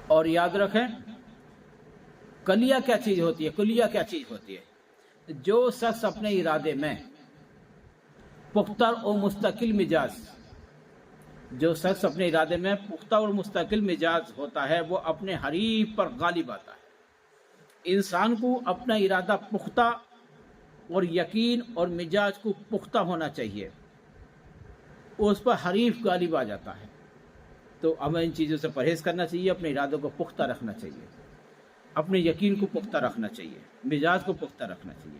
اور یاد رکھیں کلیہ کیا چیز ہوتی ہے، کلیہ کیا چیز ہوتی ہے؟ جو شخص اپنے ارادے میں پختہ اور مستقل مزاج، جو شخص اپنے ارادے میں پختہ اور مستقل مزاج ہوتا ہے وہ اپنے حریف پر غالب آتا ہے۔ انسان کو اپنا ارادہ پختہ اور یقین اور مزاج کو پختہ ہونا چاہیے، اس پر حریف غالب آ جاتا ہے۔ تو ہمیں ان چیزوں سے پرہیز کرنا چاہیے، اپنے ارادوں کو پختہ رکھنا چاہیے، اپنے یقین کو پختہ رکھنا چاہیے، مزاج کو پختہ رکھنا چاہیے۔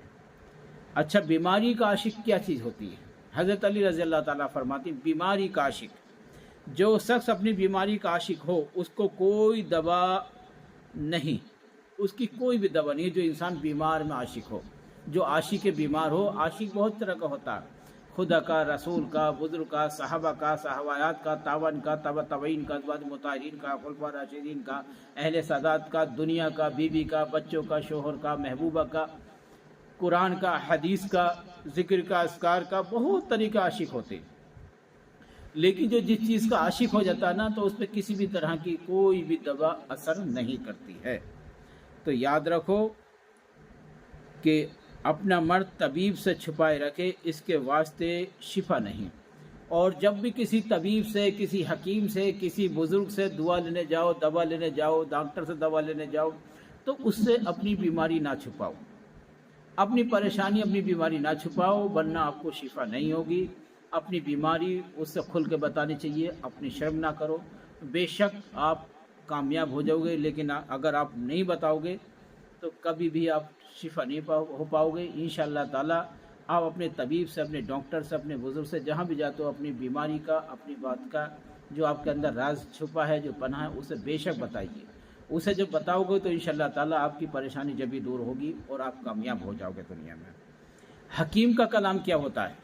اچھا، بیماری کا عاشق کیا چیز ہوتی ہے؟ حضرت علی رضی اللہ تعالیٰ فرماتے ہیں بیماری کا عاشق، جو شخص اپنی بیماری کا عاشق ہو اس کو کوئی دوا نہیں، اس کی کوئی بھی دوا نہیں۔ جو انسان بیمار میں عاشق ہو، جو عاشق بیمار ہو، عاشق بہت طرح کا ہوتا ہے، خدا کا، رسول کا، بزرگ کا، صحابہ کا، صحابیات کا، تابعین کا، تبع تابعین کا، ازواج مطہرین کا، خلفاء راشدین کا، اہل سادات کا، دنیا کا، بیوی کا، بچوں کا، شوہر کا، محبوبہ کا، قرآن کا، حدیث کا، ذکر کا، اذکار کا، بہت طریقہ عاشق ہوتے ہیں۔ لیکن جو جس چیز کا عاشق ہو جاتا ہے نا تو اس پہ کسی بھی طرح کی کوئی بھی دوا اثر نہیں کرتی ہے۔ تو یاد رکھو کہ اپنا مرض طبیب سے چھپائے رکھے، اس کے واسطے شفا نہیں۔ اور جب بھی کسی طبیب سے، کسی حکیم سے، کسی بزرگ سے دعا لینے جاؤ، دوا لینے جاؤ، ڈاکٹر سے دوا لینے جاؤ تو اس سے اپنی بیماری نہ چھپاؤ، اپنی پریشانی، اپنی بیماری نہ چھپاؤ، ورنہ آپ کو شفا نہیں ہوگی۔ اپنی بیماری اس سے کھل کے بتانی چاہیے، اپنی شرم نہ کرو۔ بے شک آپ کامیاب ہو جاؤ گے، لیکن اگر آپ نہیں بتاؤ گے تو کبھی بھی آپ شفا نہیں ہو پاؤ گے۔ انشاءاللہ تعالی آپ اپنے طبیب سے، اپنے ڈاکٹر سے، اپنے بزرگ سے جہاں بھی جاتے ہو اپنی بیماری کا، اپنی بات کا، جو آپ کے اندر راز چھپا ہے، جو پناہ ہے، اسے بے شک بتائیے۔ اسے جب بتاؤ گے تو انشاءاللہ تعالی آپ کی پریشانی جب بھی دور ہوگی اور آپ کامیاب ہو جاؤ گے دنیا میں۔ حکیم کا کلام کیا ہوتا ہے؟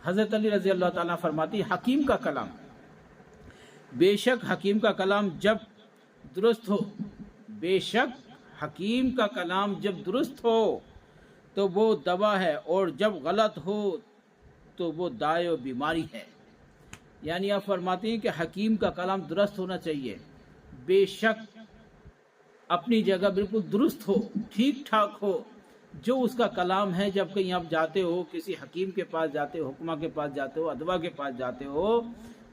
حضرت علی رضی اللہ تعالیٰ فرماتی حکیم کا کلام، بے شک حکیم کا کلام جب درست ہو، بے شک حکیم کا کلام جب درست ہو تو وہ دوا ہے، اور جب غلط ہو تو وہ دائے و بیماری ہے۔ یعنی آپ فرماتے ہیں کہ حکیم کا کلام درست ہونا چاہیے، بے شک اپنی جگہ بالکل درست ہو، ٹھیک ٹھاک ہو۔ جو اس کا کلام ہے، جب کہیں آپ جاتے ہو، کسی حکیم کے پاس جاتے ہو، حکمہ کے پاس جاتے ہو، ادوا کے پاس جاتے ہو،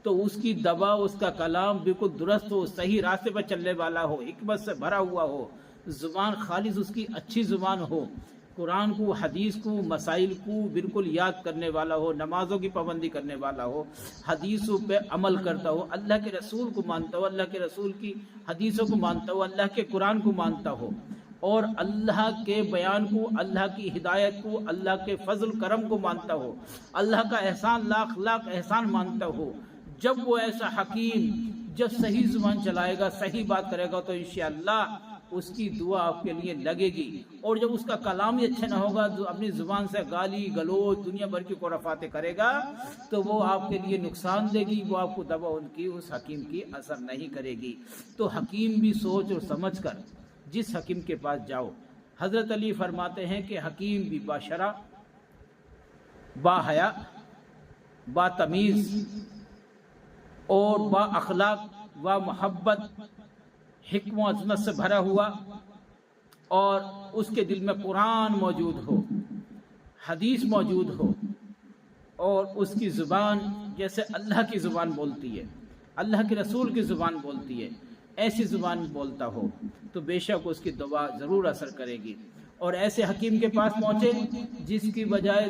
تو اس کی دوا، اس کا کلام بالکل درست ہو، صحیح راستے پر چلنے والا ہو، حکمت سے بھرا ہوا ہو، زبان خالص اس کی اچھی زبان ہو، قرآن کو، حدیث کو، مسائل کو بالکل یاد کرنے والا ہو، نمازوں کی پابندی کرنے والا ہو، حدیثوں پہ عمل کرتا ہو، اللہ کے رسول کو مانتا ہو، اللہ کے رسول کی حدیثوں کو مانتا ہو، اللہ کے قرآن کو مانتا ہو، اور اللہ کے بیان کو، اللہ کی ہدایت کو، اللہ کے فضل کرم کو مانتا ہو، اللہ کا احسان، لاکھ لاکھ احسان مانتا ہو۔ جب وہ ایسا حکیم جب صحیح زبان چلائے گا، صحیح بات کرے گا تو انشاءاللہ اس کی دعا آپ کے لیے لگے گی۔ اور جب اس کا کلام ہی اچھا نہ ہوگا، جو اپنی زبان سے گالی گلوچ دنیا بھر کی خرافاتیں کرے گا، تو وہ آپ کے لیے نقصان دے گی، وہ آپ کو دوا ان کی، اس حکیم کی اثر نہیں کرے گی۔ تو حکیم بھی سوچ اور سمجھ کر جس حکیم کے پاس جاؤ۔ حضرت علی فرماتے ہیں کہ حکیم بھی با شرع، با حیا، با تمیز اور با اخلاق و محبت، حکم و عظمت سے بھرا ہوا، اور اس کے دل میں قرآن موجود ہو، حدیث موجود ہو، اور اس کی زبان جیسے اللہ کی زبان بولتی ہے، اللہ کے رسول کی زبان بولتی ہے، ایسی زبان بولتا ہو تو بے شک اس کی دعا ضرور اثر کرے گی۔ اور ایسے حکیم کے پاس پہنچے جس کی بجائے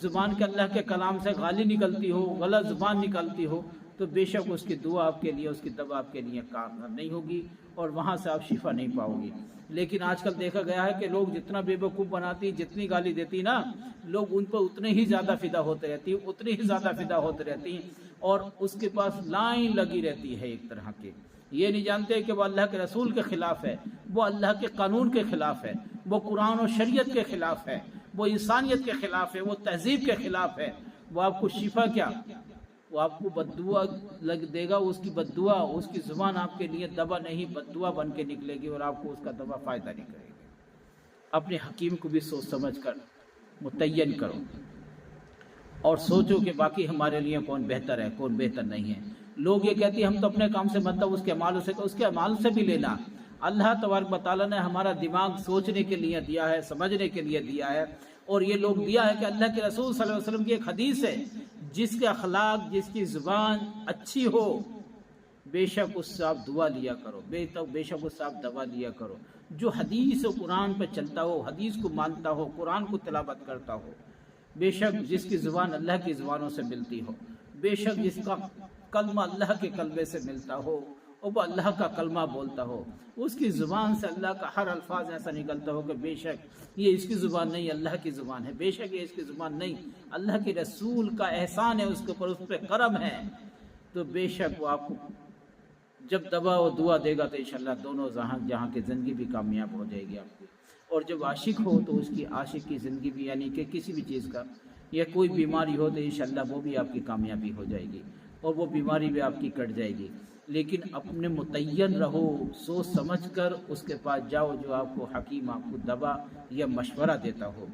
زبان کے اللہ کے کلام سے گالی نکلتی ہو، غلط زبان نکلتی ہو، تو بے شک اس کی دعا آپ کے لیے، اس کی دوا آپ کے لیے کارگر نہیں ہوگی، اور وہاں سے آپ شفا نہیں پاؤ گی۔ لیکن آج کل دیکھا گیا ہے کہ لوگ جتنا بے وقوف بناتی ہیں، جتنی گالی دیتی نا، لوگ ان پر اتنے ہی زیادہ فدا ہوتے رہتی ہیں، اتنی ہی زیادہ فدا ہوتے رہتی ہیں، اور اس کے پاس لائن لگی رہتی ہے ایک طرح کی۔ یہ نہیں جانتے کہ وہ اللہ کے رسول کے خلاف ہے، وہ اللہ کے قانون کے خلاف ہے، وہ قرآن و شریعت کے خلاف ہے، وہ انسانیت کے خلاف ہے، وہ تہذیب کے خلاف ہے۔ وہ آپ کو شفا کیا، وہ آپ کو بددعا لگ دے گا، اس کی بددعا، اس کی زبان آپ کے لیے دوا نہیں، بددعا بن کے نکلے گی، اور آپ کو اس کا دوا فائدہ نہیں کرے گی۔ اپنے حکیم کو بھی سوچ سمجھ کر متعین کرو، اور سوچو کہ باقی ہمارے لیے کون بہتر ہے، کون بہتر نہیں ہے۔ لوگ یہ کہتے ہیں ہم تو اپنے کام سے مطلب اس کے اعمال سے بھی لینا۔ اللہ تبارک و تعالیٰ نے ہمارا دماغ سوچنے کے لیے دیا ہے، سمجھنے کے لیے دیا ہے، اور یہ لوگ دیا ہے کہ اللہ کے رسول صلی اللہ علیہ وسلم کی ایک حدیث ہے، جس کے اخلاق، جس کی زبان اچھی ہو، بے شک اس سے آپ دعا لیا کرو، بے شک اس سے آپ دوا لیا کرو۔ جو حدیث و قرآن پہ چلتا ہو، حدیث کو مانتا ہو، قرآن کو تلاوت کرتا ہو، بے شک جس کی زبان اللہ کی زبانوں سے ملتی ہو، بے شک جس کا کلمہ اللہ کے کلمے سے ملتا ہو، اور وہ اللہ کا کلمہ بولتا ہو، اس کی زبان سے اللہ کا ہر الفاظ ایسا نکلتا ہو کہ بے شک یہ اس کی زبان نہیں، اللہ کی زبان ہے، بے شک یہ اس کی زبان نہیں، اللہ کے رسول کا احسان ہے اس کے اوپر، اس پہ کرم ہے، تو بے شک وہ آپ کو جب دوا و دعا دے گا تو انشاءاللہ دونوں جہاں کی زندگی بھی کامیاب ہو جائے گی آپ کی۔ اور جب عاشق ہو تو اس کی عاشق کی زندگی بھی، یعنی کہ کسی بھی چیز کا یا کوئی بیماری ہو تو انشاءاللہ وہ بھی آپ کی کامیابی ہو جائے گی، اور وہ بیماری بھی آپ کی کٹ جائے گی۔ لیکن اپنے متعین رہو، سوچ سمجھ کر اس کے پاس جاؤ جو آپ کو حکیم آپ کو دوا یا مشورہ دیتا ہو۔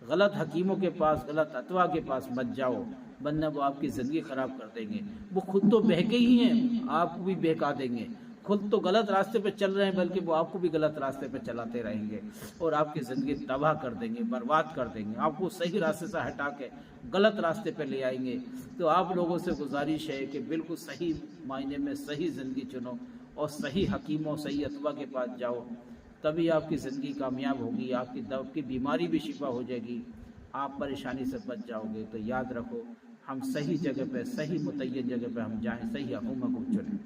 غلط حکیموں کے پاس، غلط اتوا کے پاس مت جاؤ، ورنہ وہ آپ کی زندگی خراب کر دیں گے۔ وہ خود تو بہکے ہی ہیں، آپ کو بھی بہکا دیں گے، خود تو غلط راستے پہ چل رہے ہیں بلکہ وہ آپ کو بھی غلط راستے پہ چلاتے رہیں گے، اور آپ کی زندگی تباہ کر دیں گے، برباد کر دیں گے، آپ کو صحیح راستے سے ہٹا کے غلط راستے پہ لے آئیں گے۔ تو آپ لوگوں سے گزارش ہے کہ بالکل صحیح معنی میں صحیح زندگی چنو، اور صحیح حکیموں، صحیح اتباع کے پاس جاؤ، تبھی آپ کی زندگی کامیاب ہوگی، آپ کی بیماری بھی شفا ہو جائے گی، آپ پریشانی سے بچ جاؤ گے۔ تو یاد رکھو، ہم صحیح جگہ پہ، صحیح متعین جگہ پہ ہم جائیں، صحیح حکومت کو چنیں۔